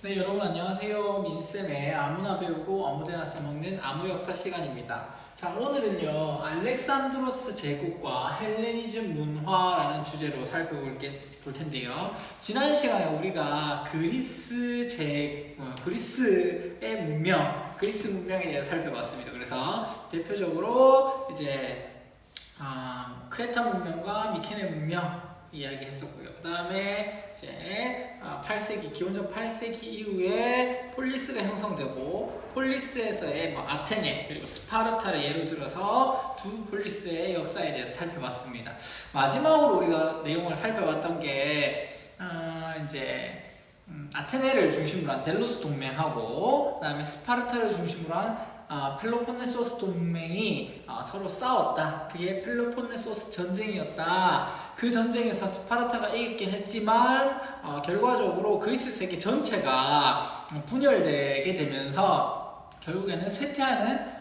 네, 여러분 안녕하세요. 민쌤의 아무나 배우고 아무데나 써먹는 아무역사 시간입니다. 자, 오늘은요, 알렉산드로스 제국과 헬레니즘 문화라는 주제로 볼 텐데요. 지난 시간에 우리가 그리스 문명에 대해서 살펴봤습니다. 그래서 대표적으로 이제 크레타 문명과 미케네 문명 이야기했었고요. 그 다음에 이제 8세기 기원전 8세기 이후에 폴리스가 형성되고 폴리스에서의 아테네 그리고 스파르타를 예로 들어서 두 폴리스의 역사에 대해서 살펴봤습니다. 마지막으로 우리가 내용을 살펴봤던 게 이제 아테네를 중심으로 한 델로스 동맹하고 그 다음에 스파르타를 중심으로 한 펠로폰네소스 동맹이 서로 싸웠다. 그게 펠로폰네소스 전쟁이었다. 그 전쟁에서 스파르타가 이겼긴 했지만 결과적으로 그리스 세계 전체가 분열되게 되면서 결국에는 쇠퇴하는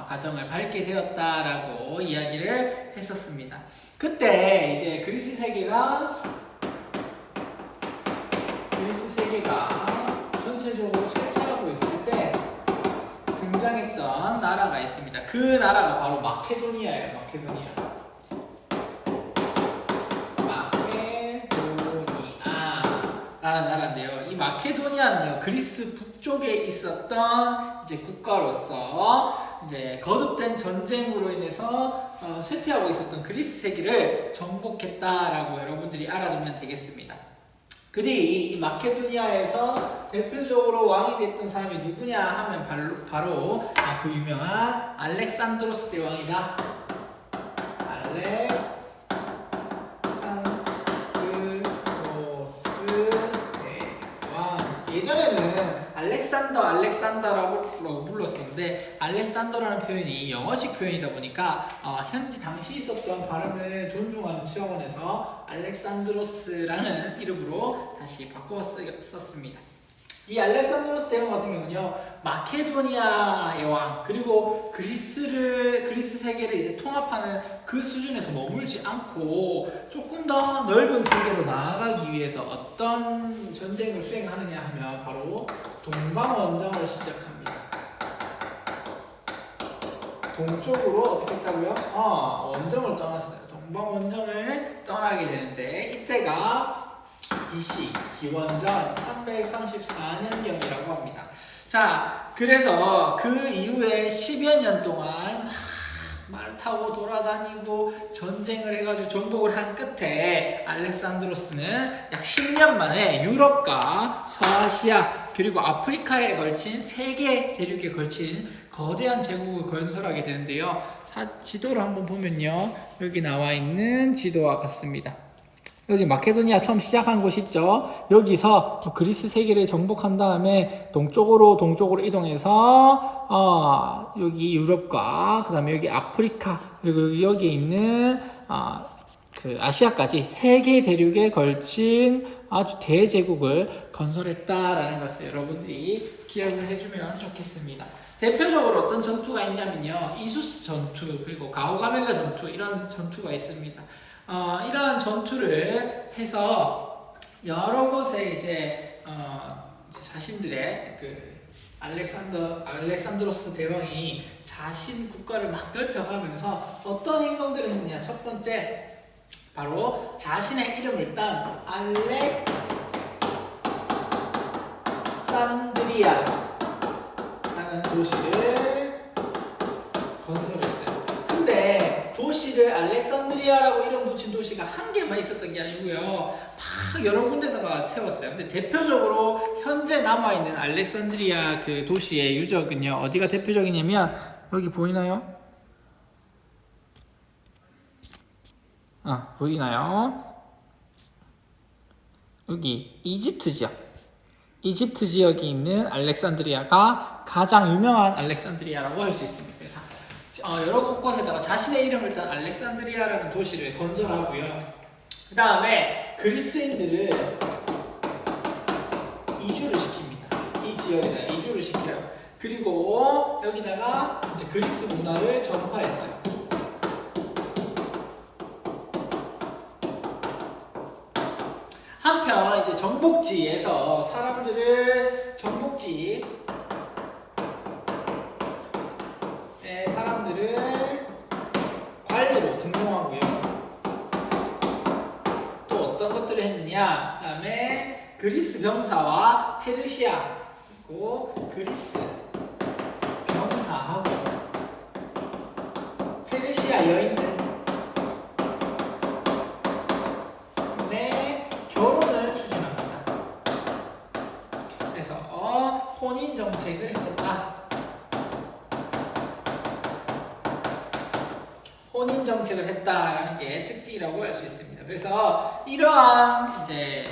과정을 밟게 되었다라고 이야기를 했었습니다. 그때 이제 그리스 세계가 전체적으로 쇠퇴하고 있을 때 등장했던 나라가 있습니다. 그 나라가 바로 마케도니아예요. 마케도니아라는 나라인데요. 이 마케도니아는요, 그리스 북쪽에 있었던 이제 국가로서 이제 거듭된 전쟁으로 인해서 쇠퇴하고 있었던 그리스 세계를 정복했다라고 여러분들이 알아두면 되겠습니다. 그 뒤 이 마케도니아에서 대표적으로 왕이 됐던 사람이 누구냐 하면 바로 그 유명한 알렉산드로스 대왕이다. 알렉산드로스 대왕. 예전에는 알렉산더라고 불렀었는데 알렉산더라는 표현이 영어식 표현이다 보니까 당시 있었던 발음을 존중하는 차원에서 알렉산드로스라는 이름으로 다시 바꿔 썼습니다. 이 알렉산드로스 대왕 같은 경우는요, 마케도니아의 왕 그리고 그리스 세계를 이제 통합하는 그 수준에서 머물지 않고 조금 더 넓은 세계로 나아가기 위해서 어떤 전쟁을 수행하느냐 하면 바로 동방원정을 시작합니다. 동쪽으로 어떻게 했다고요? 원정을 떠났어요. 동방원정을 떠나게 되는데 이때가 BC 기원전 334년경이라고 합니다. 자, 그래서 그 이후에 10여 년 동안 말 타고 돌아다니고 전쟁을 해가지고 정복을 한 끝에 알렉산드로스는 약 10년 만에 유럽과 서아시아 그리고 아프리카에 걸친 세계 대륙에 걸친 거대한 제국을 건설하게 되는데요. 지도를 한번 보면요, 여기 나와 있는 지도와 같습니다. 여기 마케도니아 처음 시작한 곳 있죠. 여기서 그리스 세계를 정복한 다음에 동쪽으로 이동해서 여기 유럽과 그 다음에 여기 아프리카 그리고 여기에 있는 그 아시아까지 세계 대륙에 걸친 아주 대제국을 건설했다라는 것을 여러분들이 기억을 해주면 좋겠습니다. 대표적으로 어떤 전투가 있냐면요, 이수스 전투 그리고 가오가멜라 전투, 이런 전투가 있습니다. 이러한 전투를 해서 여러 곳에 이제 자신들의 그 알렉산드로스 대왕이 자신 국가를 막 넓혀가면서 어떤 행동들을 했느냐. 첫 번째, 바로 자신의 이름을 딴 알렉산드리아라는 도시를 건설했어요. 근데 도시를 알렉산드리아라고 이름 붙인 도시가 한 개만 있었던 게 아니고요, 막 여러 군데다가 세웠어요. 근데 대표적으로 현재 남아있는 알렉산드리아 그 도시의 유적은요, 어디가 대표적이냐면 여기 보이나요? 보이나요? 여기 이집트 지역이 있는 알렉산드리아가 가장 유명한 알렉산드리아라고 할 수 있습니다. 그래서 여러 곳곳에다가 자신의 이름을 딴 알렉산드리아라는 도시를 건설하고요. 그 다음에 그리스인들을 이주를 시킵니다. 이 지역에다 이주를 시켜요. 그리고 여기다가 이제 그리스 문화를 전파했어요. 한편 이제 정복지에서 사람들을 관리로 등록하고요. 또 어떤 것들을 했느냐? 그다음에 그리스 병사와 페르시아 그리고 그리스 병사하고 페르시아 여인들 결혼을 추진합니다. 그래서 혼인 정책을 했었다. 혼인 정책을 했다라는 게 특징이라고 할 수 있습니다. 그래서 이러한 이제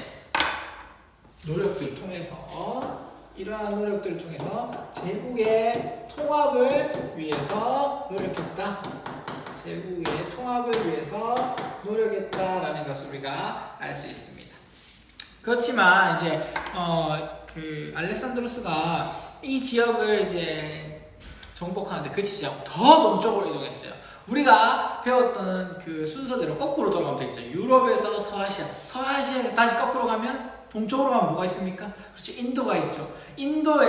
노력들을 통해서 제국의 통합을 위해서 노력했다. 제국의 통합을 위해서 노력했다라는 것을 우리가 알 수 있습니다. 그렇지만 이제 그 알렉산드로스가 이 지역을 이제 정복하는데 그 지역 더 동쪽으로 이동했어요. 우리가 배웠던 그 순서대로 거꾸로 돌아가면 되겠죠. 유럽에서 서아시아에서 다시 거꾸로 가면 동쪽으로 가면 뭐가 있습니까? 그렇죠. 인도가 있죠. 인도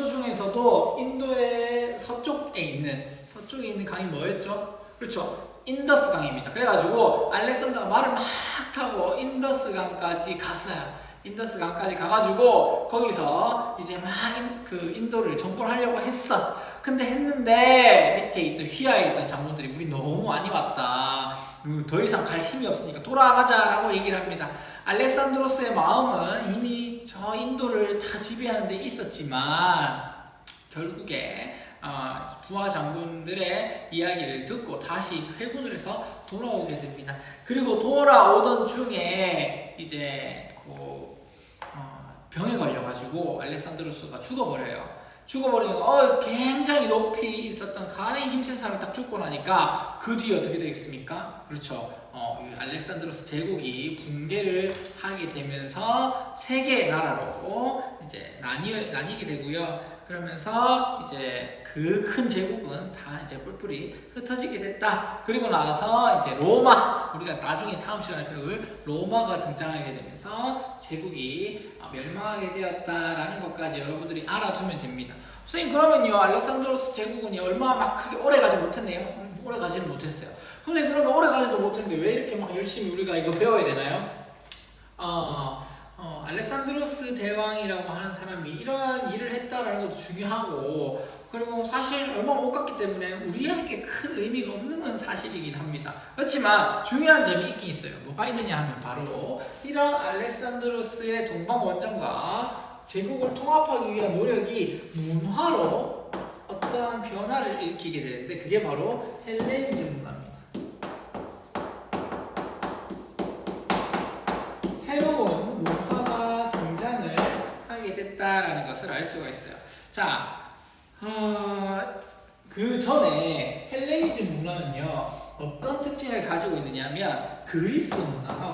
중에서도 인도의 서쪽에 있는 강이 뭐였죠? 그렇죠. 인더스 강입니다. 그래가지고 알렉산더가 말을 막 타고 인더스 강까지 갔어요. 인더스 강까지 가가지고 거기서 이제 막 그 인도를 정복을 하려고 했어. 근데 했는데 밑에 있던 휘하에 있던 장군들이 우리 너무 많이 왔다. 더 이상 갈 힘이 없으니까 돌아가자라고 얘기를 합니다. 알렉산드로스의 마음은 이미 저 인도를 다 지배하는 데 있었지만 결국에 부하 장군들의 이야기를 듣고 다시 회군을 해서 돌아오게 됩니다. 그리고 돌아오던 중에 이제 병에 걸려가지고 알렉산드로스가 죽어버리니까 굉장히 높이 있었던 가장 힘센 사람이 딱 죽고 나니까 그 뒤에 어떻게 되겠습니까? 그렇죠. 알렉산드로스 제국이 붕괴를 하게 되면서 세 개의 나라로 이제 나뉘게 되고요. 그러면서 이제 그 큰 제국은 다 이제 뿔뿔이 흩어지게 됐다. 그리고 나서 이제 로마, 우리가 나중에 다음 시간에 배울 로마가 등장하게 되면서 제국이 멸망하게 되었다라는 것까지 여러분들이 알아두면 됩니다. 선생님, 그러면요 알렉산드로스 제국은 얼마 막 크게 오래 가지 못했네요. 오래 가지는 못했어요. 선생님, 그러면 오래 가지도 못했는데 왜 이렇게 막 열심히 우리가 이거 배워야 되나요? 알렉산드로스 대왕이라고 하는 사람이 이러한 일을 했다라는 것도 중요하고, 그리고 사실 얼마 못 갔기 때문에 우리에게 큰 의미가 없는 건 사실이긴 합니다. 그렇지만 중요한 점이 있긴 있어요. 뭐가 있느냐 하면 바로 이런 알렉산드로스의 동방 원정과 제국을 통합하기 위한 노력이 문화로 어떠한 변화를 일으키게 되는데 그게 바로 헬레니즘 문화입니다. 새로운 문화가 등장을 하게 됐다라는 것을 알 수가 있어요. 자, 그 전에 헬레니즘 문화는요 어떤 특징을 가지고 있느냐면 그리스 문화,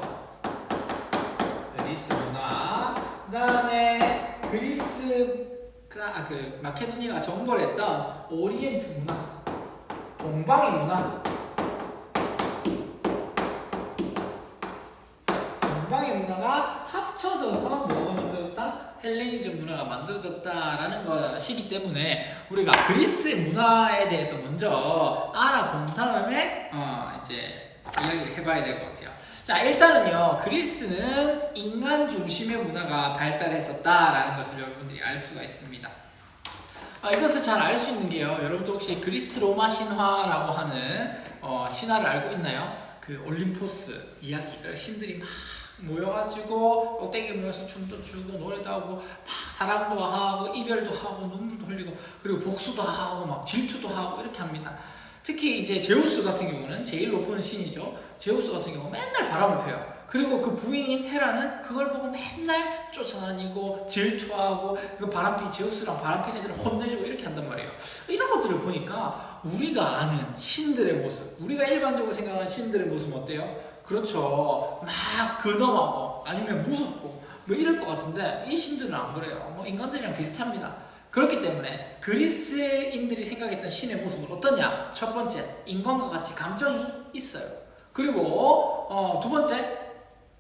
그 다음에 그리스가 마케도니아가 정벌 했던 오리엔트 문화, 동방의 문화, 동방의 문화가 합쳐져서 뭐가 만들어졌다? 헬레니즘 문화가 만들어졌다라는 것이기 때문에 우리가 그리스의 문화에 대해서 먼저 알아본 다음에 이제 이야기를 해봐야 될 것 같아요. 자, 일단은요 그리스는 인간 중심의 문화가 발달했었다라는 것을 여러분들이 알 수가 있습니다. 이것을 잘 알 수 있는 게요, 여러분도 혹시 그리스 로마 신화라고 하는 신화를 알고 있나요? 그 올림포스 이야기를 신들이 막 모여가지고 꼭대기에 모여서 춤도 추고 노래도 하고 막 사랑도 하고 이별도 하고 눈물도 흘리고 그리고 복수도 하고 막 질투도 하고 이렇게 합니다. 특히 이제 제우스 같은 경우는 제일 높은 신이죠. 제우스 같은 경우 맨날 바람을 펴요. 그리고 그 부인인 헤라는 그걸 보고 맨날 쫓아다니고 질투하고 그 바람핀 제우스랑 바람핀 애들을 혼내주고 이렇게 한단 말이에요. 이런 것들을 보니까 우리가 아는 신들의 모습, 우리가 일반적으로 생각하는 신들의 모습은 어때요? 그렇죠. 막 근엄하고 아니면 무섭고 뭐 이럴 것 같은데 이 신들은 안 그래요. 뭐 인간들이랑 비슷합니다. 그렇기 때문에 그리스인들이 생각했던 신의 모습은 어떠냐? 첫 번째, 인간과 같이 감정이 있어요. 그리고 두 번째,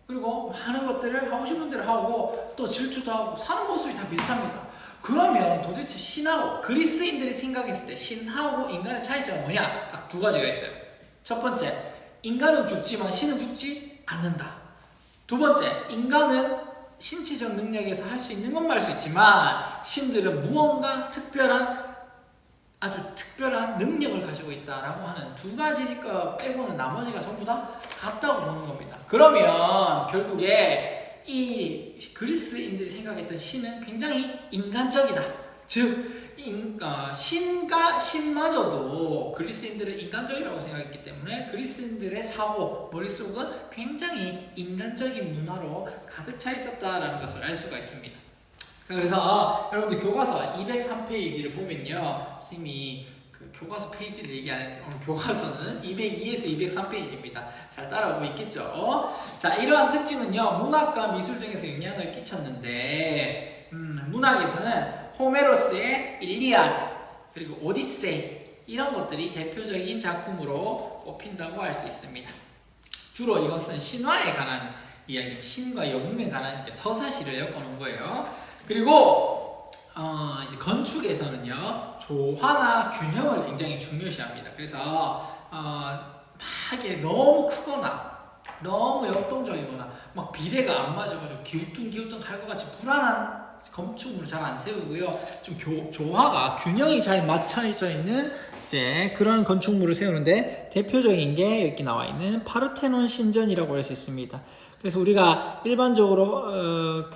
그리고 많은 것들을 하고 싶은 대로 하고 또 질투도 하고 사는 모습이 다 비슷합니다. 그러면 도대체 신하고 그리스인들이 생각했을 때 신하고 인간의 차이점은 뭐냐? 딱 두 가지가 있어요. 첫 번째, 인간은 죽지만 신은 죽지 않는다. 두 번째, 인간은 신체적 능력에서 할 수 있는 건 할 수 있지만 신들은 무언가 아주 특별한 능력을 가지고 있다라고 하는 두 가지 빼고는 나머지가 전부 다 같다고 보는 겁니다. 그러면 결국에 이 그리스인들이 생각했던 신은 굉장히 인간적이다. 즉 신마저도 그리스인들은 인간적이라고 생각했기 때문에 그리스인들의 사고, 머릿속은 굉장히 인간적인 문화로 가득 차 있었다라는 것을 알 수가 있습니다. 그래서 여러분들 교과서 203페이지를 보면요, 선생님이 그 교과서 페이지를 얘기하는데 오늘 교과서는 202에서 203페이지입니다. 잘 따라오고 있겠죠? 자, 이러한 특징은요, 문학과 미술 등에서 영향을 끼쳤는데 문학에서는 호메로스의 일리아드 그리고 오디세이 이런 것들이 대표적인 작품으로 꼽힌다고 할 수 있습니다. 주로 이것은 신화에 관한 이야기, 신과 영웅에 관한 이제 서사시를 엮어놓은 거예요. 그리고 이제 건축에서는요, 조화나 균형을 굉장히 중요시합니다. 그래서 막 이게 너무 크거나 너무 역동적이거나 막 비례가 안 맞아가지고 기우뚱기우뚱 할 것 같이 불안한 건축물을 잘 안 세우고요, 좀 조화가 균형이 잘 맞춰져 있는 이제 그런 건축물을 세우는데 대표적인 게 여기 나와 있는 파르테논 신전이라고 할 수 있습니다. 그래서 우리가 일반적으로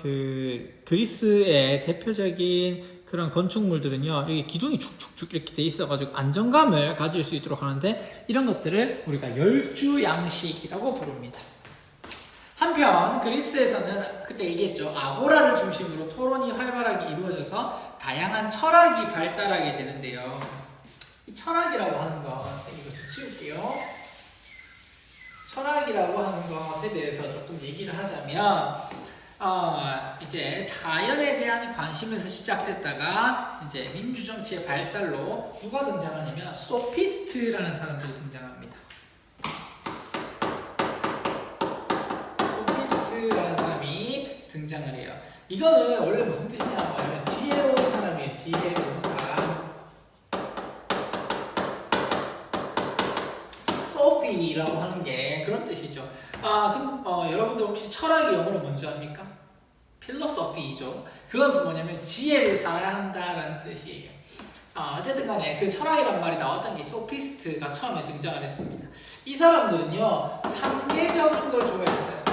그 그리스의 대표적인 그런 건축물들은요, 여기 기둥이 축축축 이렇게 돼 있어가지고 안정감을 가질 수 있도록 하는데 이런 것들을 우리가 열주양식이라고 부릅니다. 한편 그리스에서는 그때 얘기했죠, 아고라를 중심으로 토론이 활발하게 이루어져서 다양한 철학이 발달하게 되는데요. 이 철학이라고 하는 거 이거 좀 치울게요. 철학이라고 하는 것에 대해서 조금 얘기를 하자면 이제 자연에 대한 관심에서 시작됐다가 이제 민주정치의 발달로 누가 등장하냐면 소피스트라는 사람들이 등장합니다. 소피스트라는 사람이 등장을 해요. 이거는 원래 무슨 뜻이냐면 지혜로운 사람이에요. 지혜로운 사람. 소피라고 하는 게 그런 뜻이죠. 그럼 여러분들 혹시 철학이 영어로 뭔지 압니까? 필로소피죠. 그것은 뭐냐면 지혜를 살아야 한다라는 뜻이에요. 어쨌든 간에 그 철학이란 말이 나왔던 게 소피스트가 처음에 등장을 했습니다. 이 사람들은요, 상대적인 걸 좋아했어요.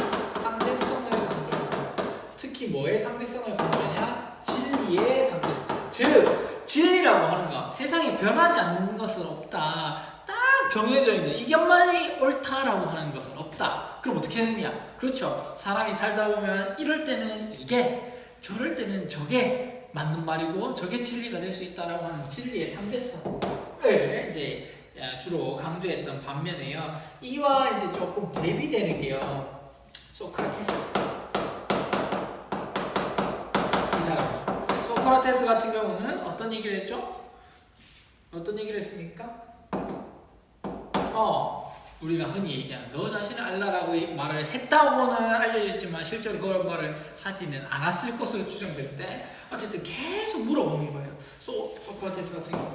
상대성을 강조합니다. 특히 뭐의 상대성을 강조하냐? 진리의 상대성. 즉 진리라고 하는 거, 세상에 변하지 않는 것은 없다, 딱 정해져 있는 이것만이 옳다라고 하는 것은 없다. 그럼 어떻게 해야 되냐? 그렇죠, 사람이 살다 보면 이럴 때는 이게, 저럴 때는 저게 맞는 말이고 저게 진리가 될 수 있다라고 하는 진리의 상대성을 이제 주로 강조했던 반면에요, 이와 이제 조금 대비되는 게요, 소크라테스. 이 사람 소크라테스 같은 경우는 어떤 얘기를 했죠? 어떤 얘기를 했습니까? 우리가 흔히 얘기하는 너 자신을 알라라고 말을 했다고는 알려졌지만 실제로 그걸 말을 하지는 않았을 것으로 추정될 때 어쨌든 계속 물어보는 거예요. 소크라테스 같은 경우,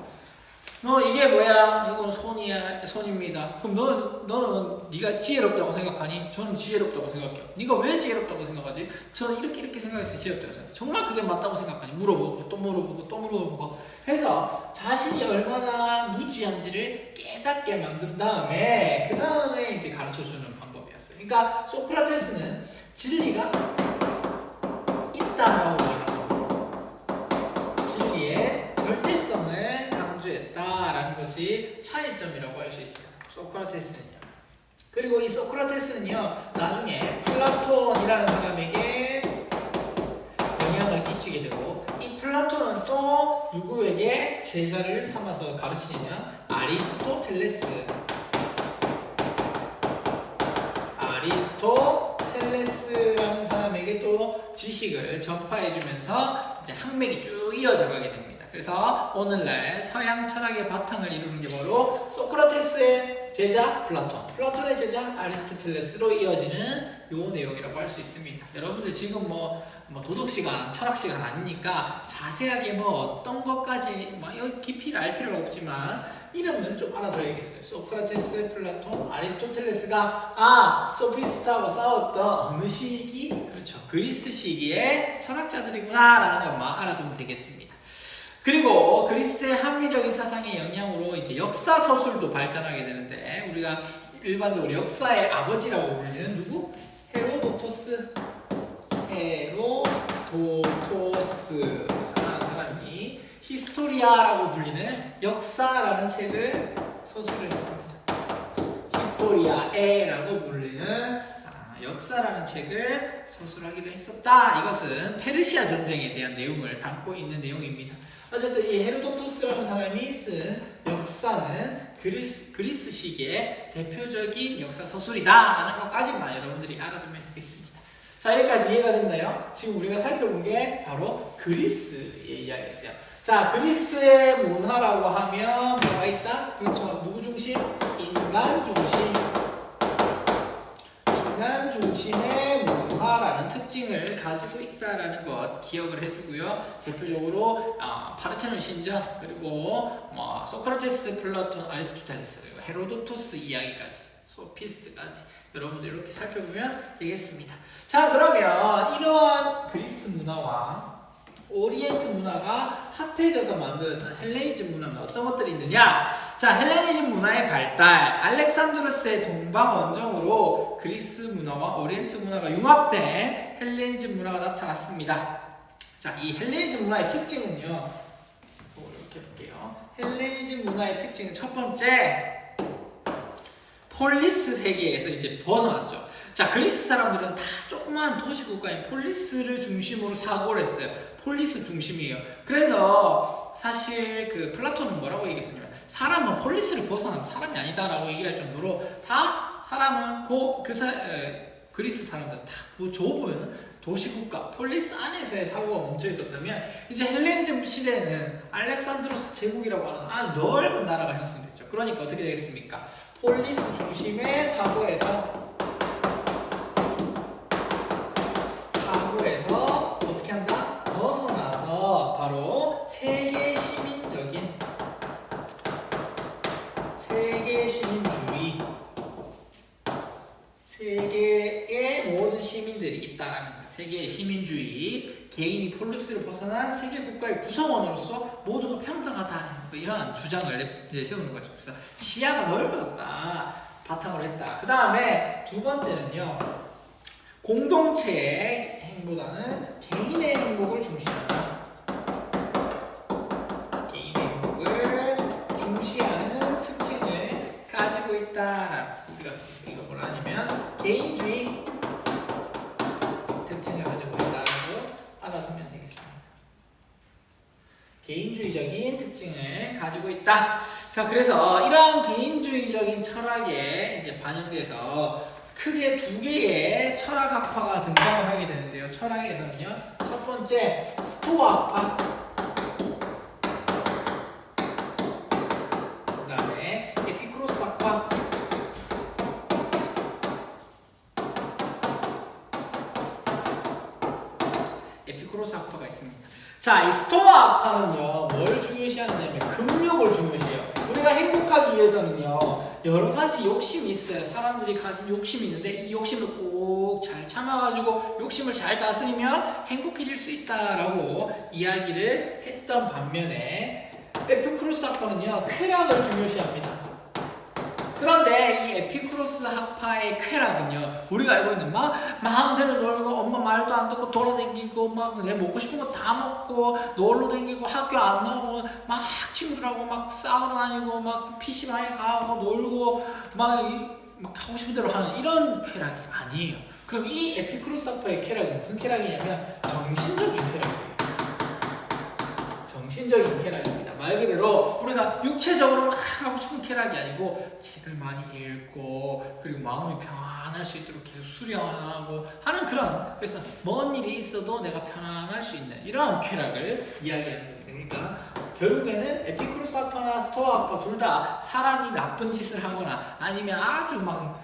너 이게 뭐야? 이건 손입니다. 그럼 너는 네가 지혜롭다고 생각하니? 저는 지혜롭다고 생각해요. 네가 왜 지혜롭다고 생각하지? 저는 이렇게 생각해서 지혜롭다고 생각해요. 정말 그게 맞다고 생각하니? 물어보고 또 물어보고 또 물어보고 해서 자신이 얼마나 무지한지를 깨닫게 만든 다음에 그 다음에 이제 가르쳐주는 방법이었어요. 그러니까 소크라테스는 진리가 있다라고 말하고 진리의 절대성을 강조했다라는 것이 차이점이라고 할 수 있어요. 소크라테스는요. 그리고 이 소크라테스는요, 나중에 플라톤이라는 사람에게 영향을 끼치게 되고, 이 플라톤은 또 누구에게 제자를 삼아서 가르치느냐? 아리스토텔레스라는 사람에게 또 지식을 전파해주면서 이제 학맥이 쭉 이어져 가게 됩니다. 그래서 오늘날 서양 철학의 바탕을 이루는 게 바로 소크라테스의 제자 플라톤, 플라톤의 제자 아리스토텔레스로 이어지는 요 내용이라고 할 수 있습니다. 여러분들 지금 뭐 도덕 시간, 철학 시간 아니니까 자세하게 뭐 어떤 것까지 뭐 여기 깊이를 알 필요는 없지만 이름은 좀 알아둬야겠어요. 소크라테스, 플라톤, 아리스토텔레스가 소피스트하고 싸웠던 어느 시기? 그렇죠. 그리스 시기의 철학자들이구나라는 것만 알아두면 되겠습니다. 그리고 그리스의 합리적인 사상의 영향으로 이제 역사 서술도 발전하게 되는데 우리가 일반적으로 역사의 아버지라고 불리는 누구? 헤로도토스라는 사람이 히스토리아라고 불리는 역사라는 책을 서술했습니다. 히스토리아에라고 불리는 역사라는 책을 서술하기도 했었다. 이것은 페르시아 전쟁에 대한 내용을 담고 있는 내용입니다. 어쨌든 이 헤로도토스라는 사람이 쓴 역사는 그리스 시기의 대표적인 역사 서술이다라는 것까지만 여러분들이 알아두면 되겠습니다. 자, 여기까지 이해가 됐나요? 지금 우리가 살펴본 게 바로 그리스의 이야기였어요. 자, 그리스의 문화라고 하면 뭐가 있다? 그렇죠. 누구 중심? 인간 중심. 인간 중심의 문화라는 특징을 가지고 있다라는 것 기억을 해주고요. 대표적으로 파르테논 신전, 그리고 소크라테스, 플라톤, 아리스토텔레스, 그리고 헤로도토스 이야기까지, 소피스트까지 여러분들 이렇게 살펴보면 되겠습니다. 자, 그러면 이러한 그리스 문화와 오리엔트 문화가 합해져서 만들어진 헬레니즘 문화는 어떤 것들이 있느냐? 자, 헬레니즘 문화의 발달, 알렉산드로스의 동방 원정으로 그리스 문화와 오리엔트 문화가 융합된 헬레니즘 문화가 나타났습니다. 자, 이 헬레니즘 문화의 특징은요. 이렇게 볼게요. 헬레니즘 문화의 특징은 첫 번째, 폴리스 세계에서 이제 벗어났죠. 자, 그리스 사람들은 다 조그만 도시국가인 폴리스를 중심으로 사고를 했어요. 폴리스 중심이에요. 그래서 사실 그 플라톤은 뭐라고 얘기했냐면 사람은 폴리스를 벗어나면 사람이 아니다라고 얘기할 정도로 다 사람은 그리스 사람들은 다 좁은 보이는 도시국가 폴리스 안에서의 사고가 멈춰 있었다면 이제 헬레니즘 시대에는 알렉산드로스 제국이라고 하는 아주 넓은 나라가 형성됐죠. 그러니까 어떻게 되겠습니까? 폴리스 중심의 사고에서 어떻게 한다? 벗어나서 바로 세계 시민주의, 세계의 모든 시민들이 있다라는 거예요. 세계의 시민주의, 개인이 폴리스를 벗어난 세계 국가의 구성원으로서 모두가 평등하다, 이런 주장을 내세우는 거죠. 그래서 시야가 넓어졌다, 바탕으로 했다. 그 다음에 두 번째는요, 공동체의 행보다는 개인의 행복을 중시한다. 개인의 행복을 중시하는 특징을 가지고 있다. 우리가 이거 뭐라 하냐면 개인주의 특징을 가지고 있다고 알아두면 되겠습니다. 개인주의적인 특징을 가지고 있다. 자, 그래서 이러한 개인주의적인 철학에 이제 반영돼서 크게 두 개의 철학학파가 등장을 하게 되는데요. 철학에서는요, 첫 번째 스토아학파, 그 다음에 에피쿠로스학파, 에피쿠로스학파가 있습니다. 자, 이 스토아학파는요, 뭘 중요시하느냐면 금욕을 중요시해요. 우리가 행복하기 위해서는요, 여러 가지 욕심이 있어요. 사람들이 가진 욕심이 있는데 이 욕심을 꼭 잘 참아가지고 욕심을 잘 다스리면 행복해질 수 있다라고 이야기를 했던 반면에 에피쿠로스 학파는요, 쾌락을 중요시합니다. 그런데 이 에피쿠로스 학파의 쾌락은요, 우리가 알고 있는 마음대로 놀고 엄마 말도 안 듣고 돌아다니고 막 내 먹고 싶은 거 다 먹고 놀러 다니고 학교 안 나오고 막 친구들하고 막 싸우러 다니고 막 PC방에 가고 놀고 막 하고 싶은 대로 하는 이런 쾌락이 아니에요. 그럼 이 에피쿠로스 학파의 쾌락은 무슨 쾌락이냐면 정신적인 쾌락이에요. 정신적인 쾌락입니다. 말 그대로 우리가 육체적으로 막 하고 싶은 쾌락이 아니고 책을 많이 읽고 그리고 마음이 편안할 수 있도록 계속 수련하고 하는 그런, 그래서 먼 일이 있어도 내가 편안할 수 있는 이러한 쾌락을 이야기하는 겁니다. 그러니까 결국에는 에피쿠로스 학파나 스토아 학파 둘 다 사람이 나쁜 짓을 하거나 아니면 아주 막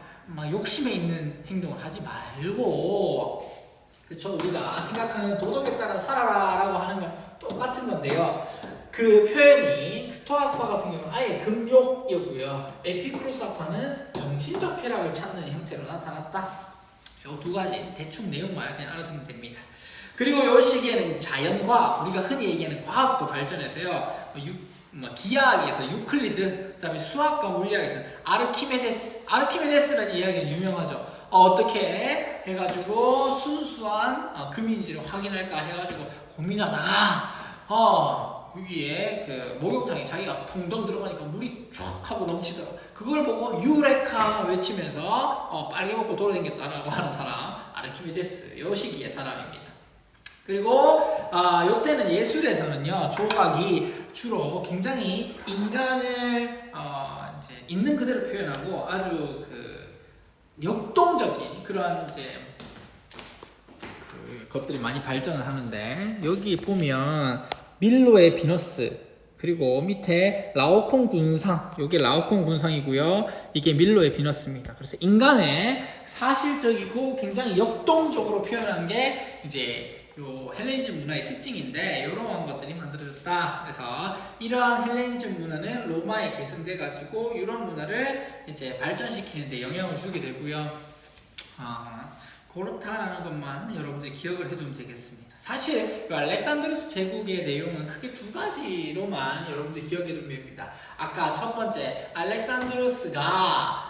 욕심에 있는 행동을 하지 말고, 그쵸? 우리가 생각하는 도덕에 따라 살아라라고 하는 건 똑같은 건데요. 그 표현이 스토아 학파 같은 경우는 아예 금욕이었고요. 에피쿠로스 학파는 정신적 쾌락을 찾는 형태로 나타났다. 요 두 가지 대충 내용만 그냥 알아두면 됩니다. 그리고 이 시기에는 자연과학, 우리가 흔히 얘기하는 과학도 발전해서요. 기하학에서 유클리드, 그다음에 수학과 물리학에서 아르키메데스라는 이야기는 유명하죠. 어떻게 해가지고 순수한 금인지를 확인할까 해가지고 고민하다가 여기에 그 목욕탕에 자기가 붕덩 들어가니까 물이 쫙 하고 넘치더라. 그걸 보고 유레카 외치면서 빨개 먹고 돌아다녔다라고 하는 사람, 아르키메데스. 요 시기의 사람입니다. 그리고 요때는 예술에서는요, 조각이 주로 굉장히 인간을 이제 있는 그대로 표현하고 아주 그 역동적인 그런 이제 그 것들이 많이 발전을 하는데, 여기 보면 밀로의 비너스, 그리고 밑에 라오콩 군상, 이게 라오콩 군상이고요. 이게 밀로의 비너스입니다. 그래서 인간의 사실적이고 굉장히 역동적으로 표현한 게 이제 요 헬레니즘 문화의 특징인데, 이러한 것들이 만들어졌다. 그래서 이러한 헬레니즘 문화는 로마에 계승돼 가지고 이런 문화를 이제 발전시키는데 영향을 주게 되고요. 그렇다라는 것만 여러분들이 기억을 해두면 되겠습니다. 사실 이 알렉산드로스 제국의 내용은 크게 두 가지로만 여러분들이 기억해 두면 됩니다. 아까 첫 번째, 알렉산드로스가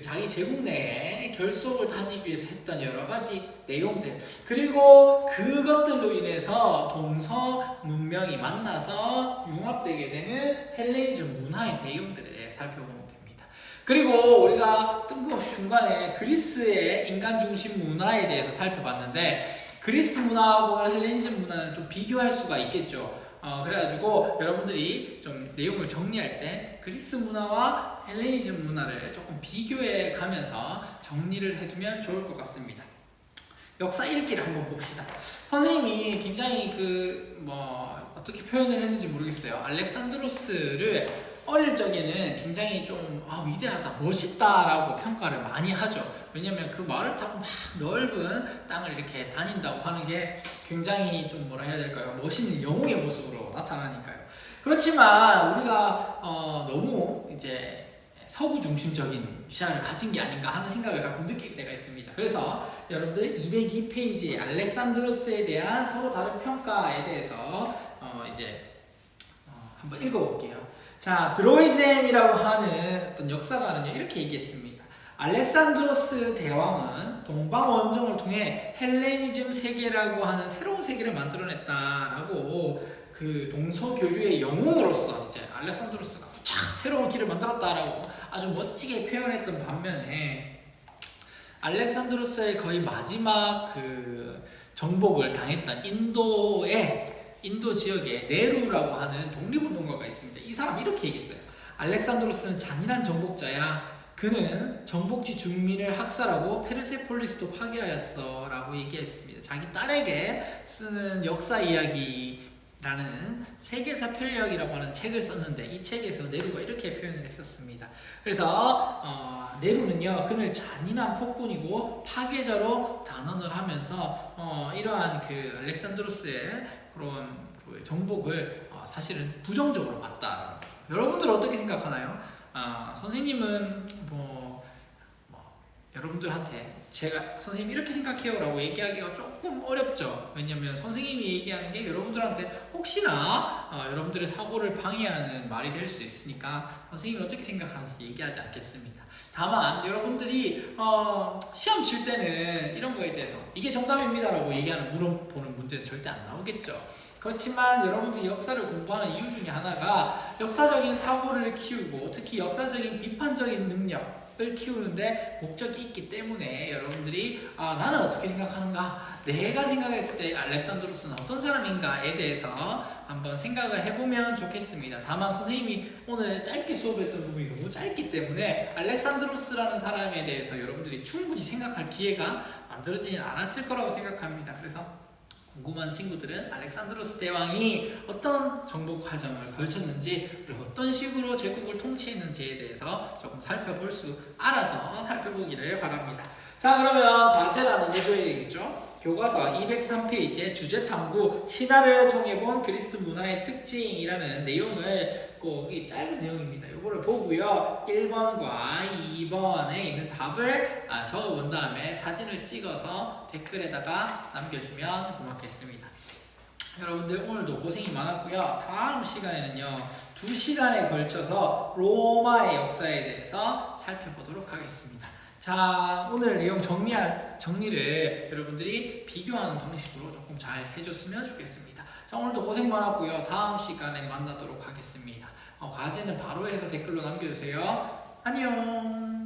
자기 제국 내에 결속을 다지기 위해서 했던 여러 가지 내용들, 그리고 그것들로 인해서 동서 문명이 만나서 융합되게 되는 헬레니즘 문화의 내용들에 대해 살펴보면 됩니다. 그리고 우리가 뜬금없이 중간에 그리스의 인간 중심 문화에 대해서 살펴봤는데, 그리스 문화하고 헬레니즘 문화는 좀 비교할 수가 있겠죠. 그래가지고 여러분들이 좀 내용을 정리할 때 그리스 문화와 헬레니즘 문화를 조금 비교해 가면서 정리를 해두면 좋을 것 같습니다. 역사 읽기를 한번 봅시다. 선생님이 굉장히 어떻게 표현을 했는지 모르겠어요. 알렉산드로스를 어릴 적에는 굉장히 좀 위대하다, 멋있다라고 평가를 많이 하죠. 왜냐면 그 말을 타고 막 넓은 땅을 이렇게 다닌다고 하는 게 굉장히 좀 뭐라 해야 될까요? 멋있는 영웅의 모습으로 나타나니까요. 그렇지만 우리가 너무 이제 서구 중심적인 시야를 가진 게 아닌가 하는 생각을 가끔 느낄 때가 있습니다. 그래서 여러분들 202페이지 알렉산드로스에 대한 서로 다른 평가에 대해서 한번 읽어볼게요. 자, 드로이젠이라고 하는 어떤 역사가는요, 이렇게 얘기했습니다. 알렉산드로스 대왕은 동방 원정을 통해 헬레니즘 세계라고 하는 새로운 세계를 만들어냈다라고, 그 동서교류의 영웅으로서 이제 알렉산드로스가 쫙 새로운 길을 만들었다라고 아주 멋지게 표현했던 반면에, 알렉산드로스의 거의 마지막 그 정복을 당했던 인도 지역에 네루라고 하는 독립운동가가 있습니다. 이 사람이 이렇게 얘기했어요. 알렉산드로스는 잔인한 정복자야. 그는 정복지 주민을 학살하고 페르세폴리스도 파괴하였어 라고 얘기했습니다. 자기 딸에게 쓰는 역사 이야기라는 세계사 편력이라고 하는 책을 썼는데, 이 책에서 네루가 이렇게 표현을 했었습니다. 그래서 네루는요, 그를 잔인한 폭군이고 파괴자로 단언을 하면서 이러한 그 알렉산드로스의 그런 그 정복을 사실은 부정적으로 봤다라는 거죠. 여러분들 어떻게 생각하나요? 선생님은 여러분들한테 제가 선생님 이렇게 생각해요 라고 얘기하기가 조금 어렵죠. 왜냐면 선생님이 얘기하는 게 여러분들한테 혹시나 여러분들의 사고를 방해하는 말이 될 수 있으니까 선생님이 어떻게 생각하는지 얘기하지 않겠습니다. 다만 여러분들이 시험 칠 때는 이런 거에 대해서 이게 정답입니다 라고 물어보는 문제는 절대 안 나오겠죠. 그렇지만 여러분들이 역사를 공부하는 이유 중에 하나가 역사적인 사고를 키우고 특히 역사적인 비판적인 능력을 키우는데 목적이 있기 때문에, 여러분들이 나는 어떻게 생각하는가, 내가 생각했을 때 알렉산드로스는 어떤 사람인가에 대해서 한번 생각을 해보면 좋겠습니다. 다만 선생님이 오늘 짧게 수업했던 부분이 너무 짧기 때문에 알렉산드로스라는 사람에 대해서 여러분들이 충분히 생각할 기회가 만들어지진 않았을 거라고 생각합니다. 그래서 궁금한 친구들은 알렉산드로스 대왕이 어떤 정복 과정을 걸쳤는지 그리고 어떤 식으로 제국을 통치했는지에 대해서 조금 알아서 살펴보기를 바랍니다. 자, 그러면 과제를 해줘야 되겠죠? 교과서 203페이지에 주제탐구 신화를 통해본 그리스 문화의 특징이라는 내용을 꼭 이 짧은 내용입니다. 이거를 보고요. 1번과 2번에 있는 답을 적어본 다음에 사진을 찍어서 댓글에다가 남겨주면 고맙겠습니다. 여러분들 오늘도 고생이 많았고요. 다음 시간에는요 2시간에 걸쳐서 로마의 역사에 대해서 살펴보도록 하겠습니다. 자, 오늘 내용 정리를 여러분들이 비교하는 방식으로 조금 잘 해줬으면 좋겠습니다. 자, 오늘도 고생 많았고요. 다음 시간에 만나도록 하겠습니다. 과제는 바로 해서 댓글로 남겨주세요. 안녕.